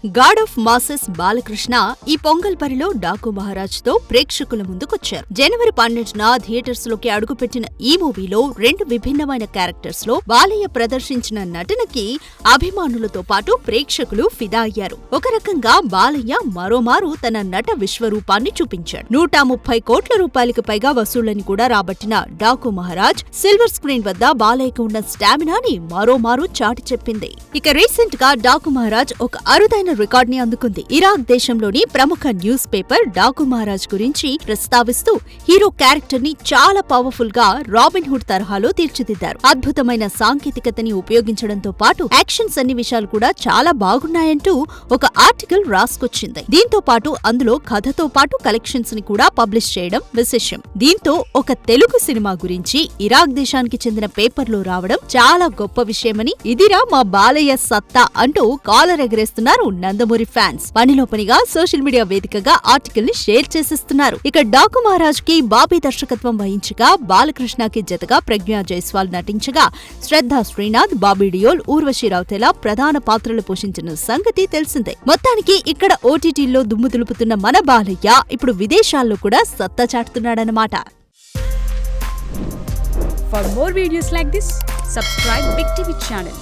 God of masses Balakrishna ఈ పొంగల్ బరిలో డాకు మహారాజ్ తో ప్రేక్షకుల ముందుకొచ్చారు. జనవరి 12న థియేటర్స్ లోకి అడుగుపెట్టిన ఈ మూవీలో 2 విభిన్నమైన క్యారెక్టర్స్ లో బాలయ్య ప్రదర్శించిన నటనకి అభిమానులతో పాటు ప్రేక్షకులు ఫిదా అయ్యారు. ఒక రకంగా బాలయ్య మరోమారు తన నట విశ్వరూపాన్ని చూపించాడు. 130 కోట్ల రూపాయలకు పైగా వసూళ్లని కూడా రాబట్టిన డాకు మహారాజ్ సిల్వర్ స్క్రీన్ వద్ద బాలయ్యకు ఉన్న స్టామినాని మరోమారు చాటి చెప్పింది. ఇక రీసెంట్ గా డాకు మహారాజ్ ఒక అరుదైన రికార్డ్ ని అందుకుంది. ఇరాక్ దేశంలోని ప్రముఖ న్యూస్ పేపర్ డాకు మహారాజ్ గురించి ప్రస్తావిస్తూ హీరో క్యారెక్టర్ ని చాలా పవర్ఫుల్ గా రాబిన్ హుడ్ తరహాలో తీర్చిదిద్దారు. అద్భుతమైన సాంకేతికతని ఉపయోగించడంతో పాటు యాక్షన్ సన్నివేశాలు కూడా చాలా బాగున్నాయంటూ ఒక ఆర్టికల్ రాసుకొచ్చింది. దీంతో పాటు అందులో కథతో పాటు కలెక్షన్స్ ని కూడా పబ్లిష్ చేయడం విశేషం. దీంతో ఒక తెలుగు సినిమా గురించి ఇరాక్ దేశానికి చెందిన పేపర్లో రావడం చాలా గొప్ప విషయమని, ఇదిరా మా బాలయ్య సత్తా అంటూ కాలర్ ఎగరేస్తున్నారు నందమూరి ఫ్యాన్స్. పనిలో పనిగా సోషల్ మీడియా వేదికగా ఆర్టికల్ ని షేర్ చేసేస్తున్నారు. ఇక డాకు మహారాజ్ కి బాబీ దర్శకత్వం వహించగా బాలకృష్ణకి జతగా ప్రజ్ఞా జైస్వాల్ నటించగా శ్రద్ధా శ్రీనాథ్, బాబీ డియోల్, ఊర్వశి రౌతేలా ప్రధాన పాత్రలు పోషించిన సంగతి తెలిసిందే. మొత్తానికి ఇక్కడ ఓటీటీల్లో దుమ్ము దులుపుతున్న మన బాలయ్య ఇప్పుడు విదేశాల్లో కూడా సత్తా చాటుతున్నాడన్నమాట. For more videos like this, subscribe Big TV channel.